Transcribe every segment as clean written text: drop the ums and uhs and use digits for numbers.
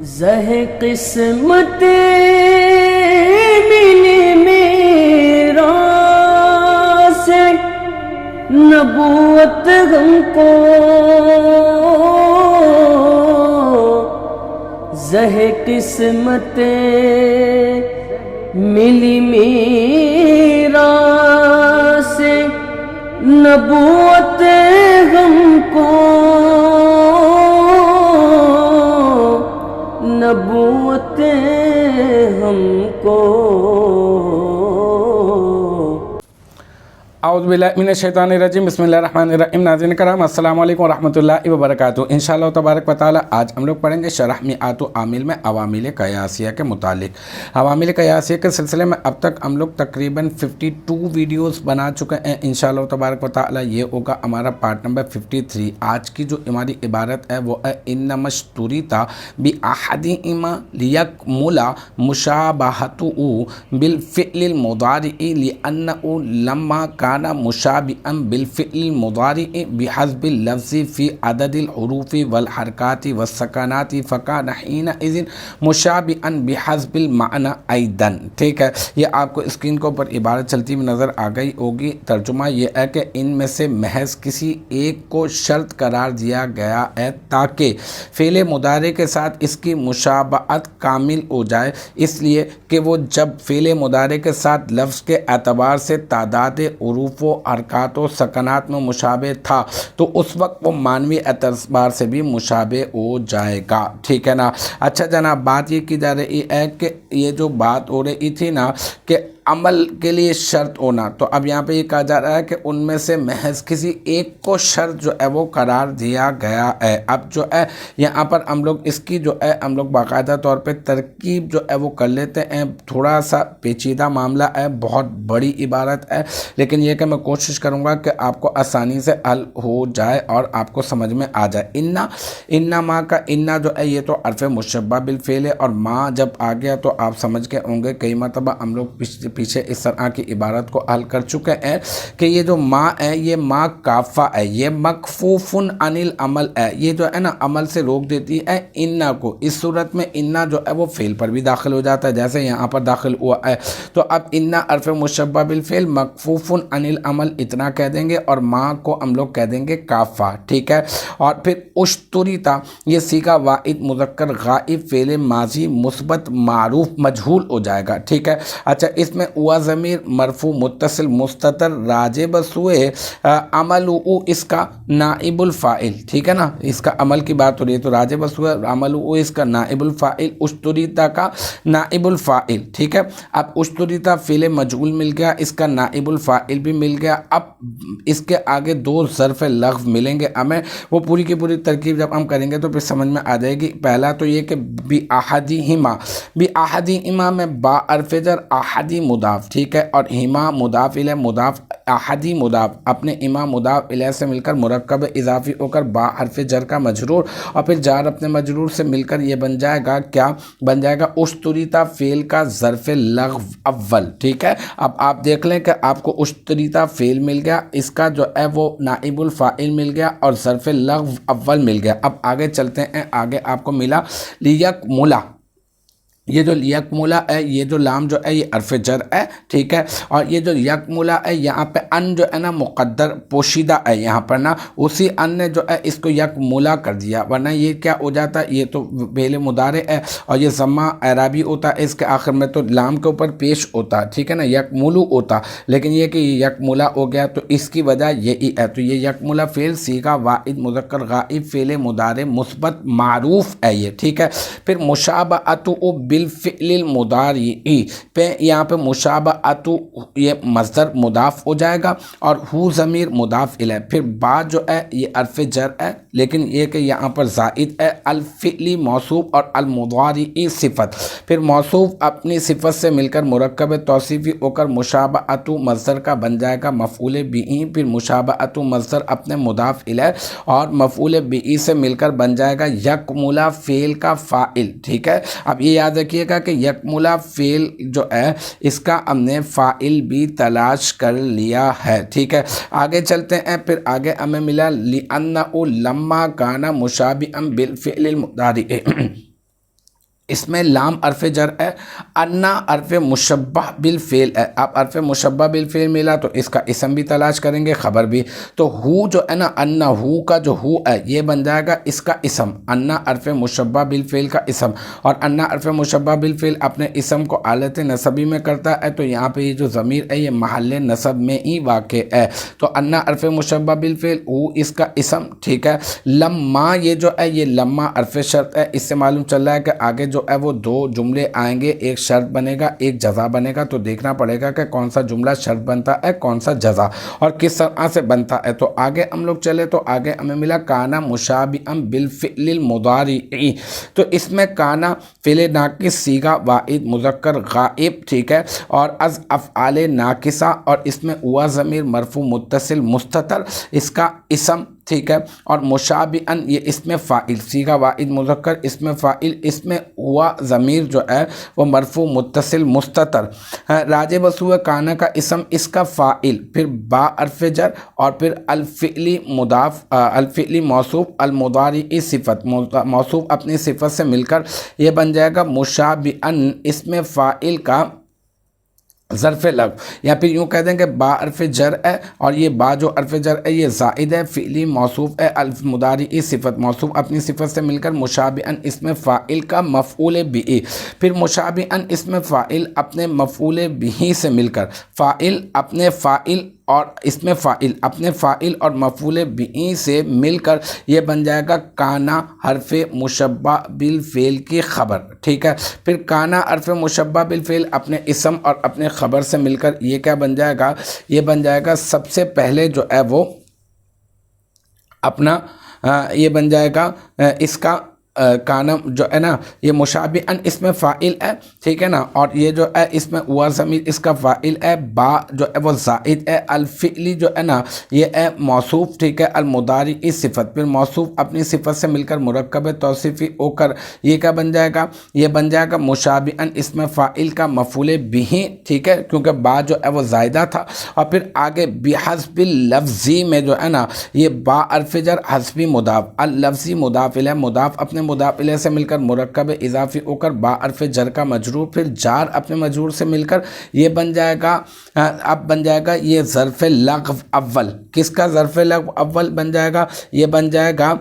زہ قسمت ملی میرا سے نبوت ہم کو، زہ قسمت ملی میرا سے نبوت ہم کو، نبوت ہم کو۔ اعوذ باللہ من الشیطان الرجیم، بسم اللہ الرحمن الرحیم۔ ناظرین کرام، السلام علیکم ورحمۃ اللہ وبرکاتہ۔ انشاءاللہ تبارک و تعالی آج ہم لوگ پڑھیں گے شرح میعات عامل میں عوامل قیاسیہ کے متعلق۔ عوامل قیاسیہ کے سلسلے میں اب تک ہم لوگ تقریباً 52 ویڈیوز بنا چکے ہیں۔ انشاءاللہ تبارک و تعالی یہ ہوگا ہمارا پارٹ نمبر 53۔ آج کی جو ہماری عبارت ہے وہ ہے انما اشترط بأحدہما لیکمل مشابہتہ بالفعل المضارع لأنہ لما كان مشابها بالفعل المضارع بحسب اللفظ في عدد الحروف والحركات والسكنات فكان حينئذ مشابها بحسب المعنى ايضا۔ ٹھیک ہے، یہ آپ کو اسکرین کے اوپر عبارت چلتی ہوئی نظر آ گئی ہوگی۔ ترجمہ یہ ہے کہ ان میں سے محض کسی ایک کو شرط قرار دیا گیا ہے تاکہ فعل مضارع کے ساتھ اس کی مشابہت کامل ہو جائے، اس لیے کہ وہ جب فعل مضارع کے ساتھ لفظ کے اعتبار سے تعداد حروف و حرکات و سکنات میں مشابہ تھا تو اس وقت وہ معنوی اعتبار سے بھی مشابہ ہو جائے گا۔ ٹھیک ہے نا۔ اچھا جناب، بات یہ کی جا رہی ہے کہ یہ جو بات ہو رہی تھی نا کہ عمل کے لیے شرط ہونا، تو اب یہاں پہ یہ کہا جا رہا ہے کہ ان میں سے محض کسی ایک کو شرط جو ہے وہ قرار دیا گیا ہے۔ اب جو ہے یہاں پر ہم لوگ اس کی جو ہے ہم لوگ باقاعدہ طور پہ ترکیب جو ہے وہ کر لیتے ہیں۔ تھوڑا سا پیچیدہ معاملہ ہے، بہت بڑی عبارت ہے، لیکن یہ کہ میں کوشش کروں گا کہ آپ کو آسانی سے حل ہو جائے اور آپ کو سمجھ میں آ جائے۔ انا ما کا انا جو ہے یہ تو حرف مشبہ بالفعل ہے، اور ما جب آ گیا تو آپ سمجھ کے ہوں گے کئی مرتبہ ہم لوگ پیچھے اس طرح کی عبارت کو حل کر چکے ہیں کہ یہ جو ما ہے یہ ما کافہ ہے، یہ مکفوف عن العمل ہے، یہ جو ہے نا عمل سے روک دیتی ہے انا کو۔ اس صورت میں انا جو ہے وہ فعل پر بھی داخل ہو جاتا ہے، جیسے یہاں پر داخل ہوا ہے۔ تو اب انا حرف مشبہ بالفعل مکفوف عن العمل اتنا کہہ دیں گے، اور ما کو ہم لوگ کہہ دیں گے کافہ۔ ٹھیک ہے، اور پھر اشتریتا یہ صیغہ واحد مذکر غائب فعل ماضی مثبت معروف مجہول ہو جائے گا۔ ٹھیک ہے، اچھا اس میں ہوا ضمیر مرفوع متصل مستتر راجع بسوئے عمل اس کا نائب الفاعل۔ ٹھیک ہے نا، اس کا عمل کی بات ہو رہی ہے تو راجع بسوئے عمل اس کا نائب الفاعل، اشتریتا کا نائب الفاعل۔ ٹھیک ہے، اب اشتریتا فعل مجہول مل گیا، اس کا نائب الفاعل بھی مل گیا۔ اب اس کے آگے دو ظرف لغو ملیں گے ہمیں، وہ پوری کی پوری ترکیب جب ہم کریں گے تو پھر سمجھ میں آ جائے گی۔ پہلا تو یہ کہ بأحدہما میں با حرف جر احدی مضاف، ٹھیک ہے، اور ہما مضاف الیہ مضاف احدی مضاف اپنے اما مضاف الیہ سے مل کر مرکب اضافی ہو کر با حرف جر کا مجرور، اور پھر جار اپنے مجرور سے مل کر یہ بن جائے گا، کیا بن جائے گا؟ اشتریتا فعل کا ظرف لغو اول۔ ٹھیک ہے، اب آپ دیکھ لیں کہ آپ کو اشتریتا فعل مل گیا، اس کا جو ہے وہ نائب الفاعل مل گیا اور ظرف لغو اول مل گیا۔ اب آگے چلتے ہیں، آگے آپ کو ملا لیکملا۔ یہ جو یکملا ہے، یہ جو لام جو ہے یہ حرف جر ہے، ٹھیک ہے، اور یہ جو یکملا ہے یہاں پہ ان جو ہے نا مقدر پوشیدہ ہے، یہاں پر نا اسی ان نے جو ہے اس کو یکملا کر دیا، ورنہ یہ کیا ہو جاتا ہے، یہ تو فعل مضارع ہے اور یہ ضمہ اعرابی ہوتا ہے، اس کے آخر میں تو لام کے اوپر پیش ہوتا ہے، ٹھیک ہے نا، یکملو ہوتا، لیکن یہ کہ یہ یکملا ہو گیا تو اس کی وجہ یہی ہے۔ تو یہ یکملا فعل صیغہ واحد مذکر غائب فعل مضارع مثبت معروف ہے یہ، ٹھیک ہے۔ پھر مشابہۃ بالفعل المضارع پہ یہاں پہ مشابہۃ یہ مصدر مضاف ہو جائے گا اور ہو ضمیر مضاف الیہ، پھر بعد جو ہے یہ حرف جر ہے، لیکن یہ کہ یہاں پر زائد ہے، الفعلی موصوف اور المضارعی صفت، پھر موصوف اپنی صفت سے مل کر مرکب توصیفی ہو کر مشابہۃ مصدر کا بن جائے گا مفعول بہ، پھر مشابہۃ مصدر اپنے مضاف الیہ اور مفعول بہ سے مل کر بن جائے گا یکملا فعل کا فاعل، ٹھیک ہے۔ اب یہ یاد رکھیے گا کہ یکملا فعل جو ہے اس کا ہم نے فاعل بھی تلاش کر لیا ہے، ٹھیک ہے۔ آگے چلتے ہیں، پھر آگے ہمیں ملا لِأَنَّهُ لَمَّا كَانَ مُشَابِهًا بِالْفِعْلِ الْمُضَارِعِ اس میں لام حرف جر ہے، انا حرف مشبہ بالفعل ہے. اب حرف مشبہ بالفعل ملا تو اس کا اسم بھی تلاش کریں گے، خبر بھی. تو ہو جو ہے نا، انا ہو کا جو ہو ہے یہ بن جائے گا اس کا اسم، انا حرف مشبہ بالفعل کا اسم. اور انا حرف مشبہ بالفعل اپنے اسم کو حالت نصبی میں کرتا ہے، تو یہاں پہ یہ جو ضمیر ہے یہ محل نصب میں ہی واقع ہے. تو انا حرف مشبہ بالفعل، ہو اس کا اسم. ٹھیک ہے. لما یہ جو ہے یہ لما حرف شرط ہے. اس سے معلوم چل رہا ہے کہ آگے جو ہے وہ دو جملے آئیں گے، ایک شرط بنے گا ایک جزا بنے گا. تو دیکھنا پڑے گا کہ کون سا جملہ شرط بنتا ہے کون سا جزا اور کس طرح سے بنتا ہے. تو آگے ہم لوگ چلے تو آگے ہمیں ملا کانا مشابہا بالفعل المضارع. تو اس میں کانا فعل ناقص صیغہ واحد مذکر غائب. ٹھیک ہے. اور از افعال ناقصہ، اور اس میں ہوا ضمیر مرفوع متصل مستتر اس کا اسم. ٹھیک ہے. اور مشابہاً یہ اس میں فاعل صیغہ واحد مذکر اس میں فاعل، اس میں ہوا ضمیر جو ہے وہ مرفوع متصل مستتر. راجع بسوء کانا کا اسم اس کا فاعل، پھر با حرف جر اور پھر الفعلی مضاف، الفعلی موصوف المضارعی صفت، موصوف اپنی صفت سے مل کر یہ بن جائے گا مشابہاً اس میں فاعل کا ظرف لغو. یا پھر یوں کہہ دیں کہ با حرف جر ہے اور یہ با جو حرف جر ہے یہ زائد ہے، فعلی موصوف ہے المضارعی صفت، موصوف اپنی صفت سے مل کر مشابہاً اس میں فاعل کا مفعول بہ. پھر مشابہاً اس میں فاعل اپنے مفعول بہ سے مل کر، فاعل اپنے فاعل اور اس میں فاعل اپنے فاعل اور مفعول بہ سے مل کر یہ بن جائے گا کانا حرف مشبہ بالفعل کی خبر. ٹھیک ہے. پھر کانا حرف مشبہ بالفعل اپنے اسم اور اپنے خبر سے مل کر یہ کیا بن جائے گا، یہ بن جائے گا سب سے پہلے جو ہے وہ اپنا یہ بن جائے گا اس کا کانا جو ہے نا یہ مشابہاً اس میں فاعل ہے. ٹھیک ہے نا. اور یہ جو ہے اس میں ہوا ضمیر اس کا فاعل ہے، با جو ہے وہ زائد ہے، الفعلی جو ہے نا یہ ہے موصوف. ٹھیک ہے. المضارعی صفت، پھر موصوف اپنی صفت سے مل کر مرکب توصیفی ہو کر یہ کیا بن جائے گا، یہ بن جائے گا مشابہاً اس میں فاعل کا مفعول بہ. ٹھیک ہے. کیونکہ با جو ہے وہ زائدہ تھا. اور پھر آگے بحسب اللفظی میں جو ہے نا یہ با حرف جر حسبی مضاف، اللفظی مضاف الیہ، مضاف اپنے مضاف الیہ سے مل کر مرکب اضافی ہو کر با حرف جر کا مجرور، پھر جار اپنے مجرور سے مل کر یہ بن جائے گا، اب بن جائے گا یہ ظرف لغو اول. کس کا ظرف لغو اول بن جائے گا، یہ بن جائے گا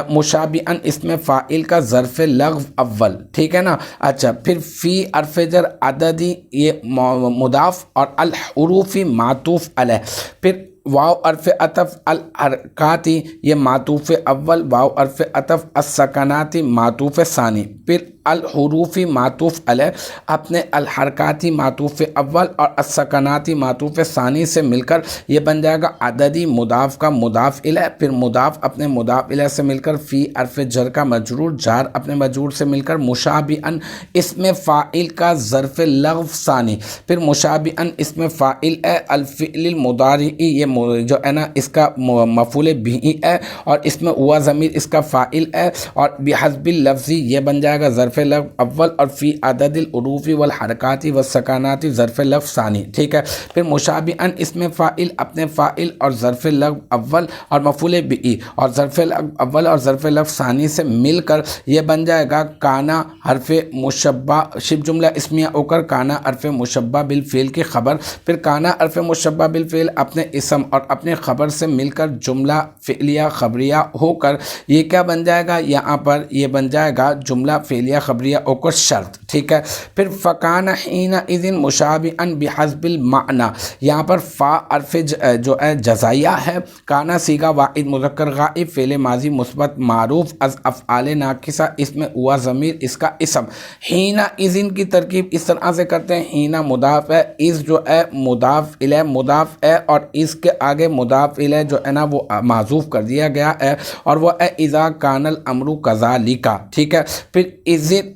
مشابہاً اس میں فاعل کا ظرف لغو اول. ٹھیک ہے نا. اچھا. پھر فی حرف جر عددی یہ مضاف اور الحروفی معطوف علیہ. پھر واو حرف عطف الحرکاتی یہ معطوف اول، واو حرف عطف السکناتی معطوف ثانی. پھر الحروفی معطوف علیہ اپنے الحرکاتی معطوف اول اور السکناتی معطوف ثانی سے مل کر یہ بن جائے گا عددی مضاف کا مضاف الیہ. پھر مضاف اپنے مضاف الیہ سے مل کر فی حرف جر کا مجرور، جار اپنے مجرور سے مل کر مشابہاً اس میں فاعل کا ظرف لغو ثانی. پھر مشابہاً اس میں فاعل ہے الفعل المضارعی، یہ جو ہے نا اس کا مفعول بہ ہے اور اس میں ہوا ضمیر اس کا فاعل ہے. اور بحسب اللفظی یہ بن جائے گا ظرف لغو اول، اور فی عدد الحروف والحرکات والسکنات ظرف لغو ثانی. ٹھیک ہے. پھر مشابہاً اس میں فاعل اپنے فاعل اور ظرف لغو اول اور مفعول بہ اور ظرف لغو اول اور ظرف لغو ثانی سے مل کر یہ بن جائے گا کانا حرف مشبہ شبہ جملہ اسمیہ ہو کر کانا حرف مشبہ بالفعل کی خبر. پھر کانا حرف مشبہ بالفعل اپنے اسم اور اپنے خبر سے مل کر جملہ فعلیہ خبریہ ہو کر یہ کیا بن جائے گا، یہاں پر یہ بن جائے گا جملہ فعلیہ خبریہ ہو کر شرط. ٹھیک ہے. پھر فکان حینئذ مشابہا بحسب المعنی، یہاں پر فا حرف جو ہے جزائیہ ہے، کانا صیغہ واحد مذکر غائب، فعل ماضی مثبت معروف از افعال ناقصہ، اس میں ہوا ضمیر اس کا اسم. حینئذ کی ترکیب اس طرح سے کرتے ہیں، حین مضاف ہے، از جو ہے مضاف الیہ مضاف ہے اور اس کے آگے مضاف الیہ جو ہے نا وہ محذوف کر دیا گیا ہے اور وہ ہے اذا کان الامر کذالک. ٹھیک ہے. پھر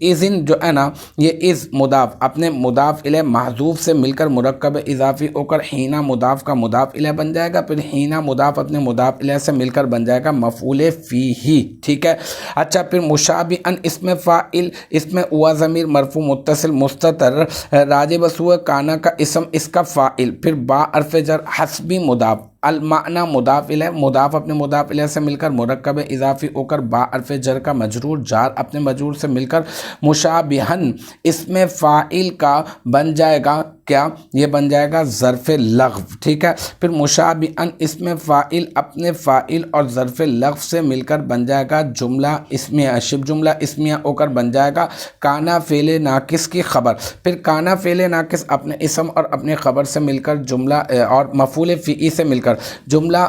اذن جو ہے نا یہ از مضاف اپنے مضاف الیہ محذوف سے مل کر مرکب اضافی ہو کر حینا مضاف کا مضاف الیہ بن جائے گا. پھر حینا مضاف اپنے مضاف الیہ سے مل کر بن جائے گا مفعول فیہ. ٹھیک ہے. اچھا. پھر مشابہاً اس میں فاعل، اس میں ہوا ضمیر مرفوع متصل مستتر، راجع بسوء کانا کا اسم اس کا فاعل، پھر با حرف جر حسبی مضاف المعنی مضاف الیہ، مضاف اپنے مضاف الیہ سے مل کر مرکب اضافی ہو کر با حرف جر کا مجرور، جار اپنے مجرور سے مل کر مشابہن اسم فاعل کا بن جائے گا کیا؟ یہ بن جائے گا ظرف لغو، ٹھیک ہے۔ پھر مشابہن اسم فاعل اپنے فاعل اور ظرف لغو سے مل کر بن جائے گا جملہ اسمیہ، شبہ جملہ اسمیہ ہو کر بن جائے گا کانا فعل ناقص کی خبر۔ پھر کانا فعل ناقص اپنے اسم اور اپنے خبر سے مل کر جملہ اور مفعول فیعی سے مل کر جملہ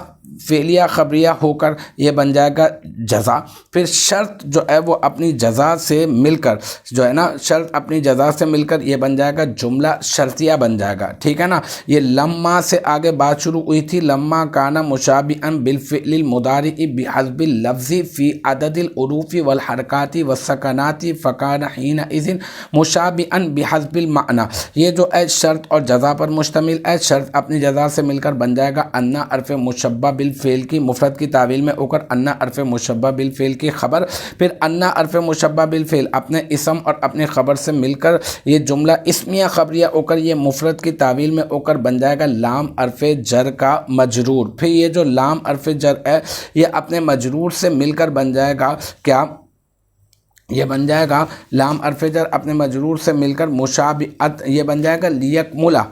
فعلیہ خبریہ ہو کر یہ بن جائے گا جزا۔ پھر شرط جو ہے وہ اپنی جزا سے مل کر جو ہے نا، شرط اپنی جزا سے مل کر یہ بن جائے گا جملہ شرطیہ بن جائے گا، ٹھیک ہے نا۔ یہ لما سے آگے بات شروع ہوئی تھی، لما کانا مشابہا بالفعل المضارع بحسب اللفظ فی عدد الحروف والحرکات والسکنات فکان حینئذ مشابہا بحسب المعنی۔ یہ جو ہے شرط اور جزا پر مشتمل ہے۔ شرط اپنی جزا سے مل کر بن جائے گا انا حرف مشبہ بالفعل کی مفرد کی تعویل میں ہو کر انا حرف مشبہ بالفعل کی خبر۔ پھر انا حرف مشبہ بالفعل اپنے اسم اور اپنے خبر سے مل کر یہ جملہ اسمیہ خبریہ ہو کر یہ مفرد کی تعویل میں ہو کر بن جائے گا لام حرف جر کا مجرور۔ پھر یہ جو لام حرف جر ہے یہ اپنے مجرور سے مل کر بن جائے گا کیا؟ یہ بن جائے گا لام حرف جر اپنے مجرور سے مل کر مشابہت، یہ بن جائے گا لیکملا۔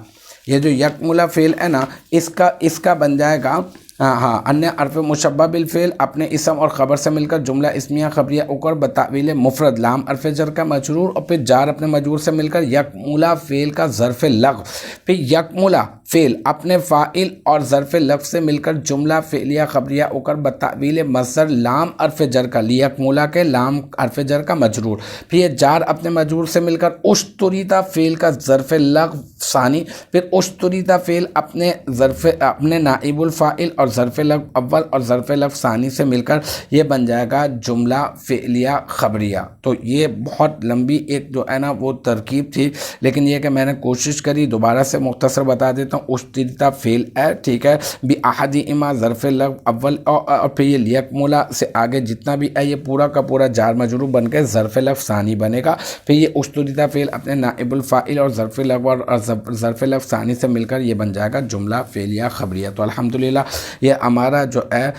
یہ جو یکملا فعل ہے نا، اس کا بن جائے گا ان حرف مشبہ بالفعل اپنے اسم اور خبر سے مل کر جملہ اسمیہ خبریہ اوکر بتاویل مفرد لام حرف جر کا مجرور، اور پھر جار اپنے مجرور سے مل کر یکملا فعل کا ظرف لغو۔ پھر یکملا فعل اپنے فاعل اور ظرف لغو سے مل کر جملہ فعلیہ خبریہ اوکر بتاویل مصدر لام حرف جر کا، لیکملا کے لام حرف جر کا مجرور۔ پھر یہ جار اپنے مجرور سے مل کر اشتریتا فعل کا ظرف لغو ثانی۔ پھر اشتریتا فعل اپنے نائب الفاعل اور ظرف لغو اول اور ظرف لغو ثانی سے مل کر یہ بن جائے گا جملہ فعلیہ خبریہ۔ تو یہ بہت لمبی ایک جو ہے نا وہ ترکیب تھی، لیکن یہ کہ میں نے کوشش کری دوبارہ سے مختصر بتا دیتا ہوں۔ اشتریتا فعل ہے، ٹھیک ہے، بأحدہما ظرف لغو اول، اور پھر یہ لیکملا سے آگے جتنا بھی ہے یہ پورا کا پورا جار مجرور بن کے ظرف لغو ثانی بنے گا۔ پھر یہ اشتریتا فعل اپنے نائب الفاعل اور ظرف لغو اور ظرف لغو ثانی سے مل کر یہ بن جائے گا جملہ فعلیہ خبریہ۔ تو الحمدللہ یہ ہمارا جو ہے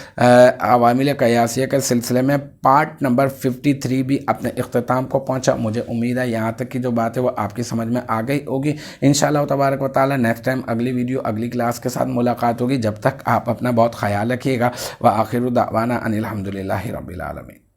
عوامل قیاسیہ کے سلسلے میں پارٹ نمبر 53 بھی اپنے اختتام کو پہنچا۔ مجھے امید ہے یہاں تک کی جو بات ہے وہ آپ کی سمجھ میں آ گئی ہوگی۔ انشاءاللہ تبارک و تعالی نیکسٹ ٹائم اگلی ویڈیو اگلی کلاس کے ساتھ ملاقات ہوگی۔ جب تک آپ اپنا بہت خیال رکھیے گا۔ وآخر دعوانا ان الحمدللہ رب العالمین۔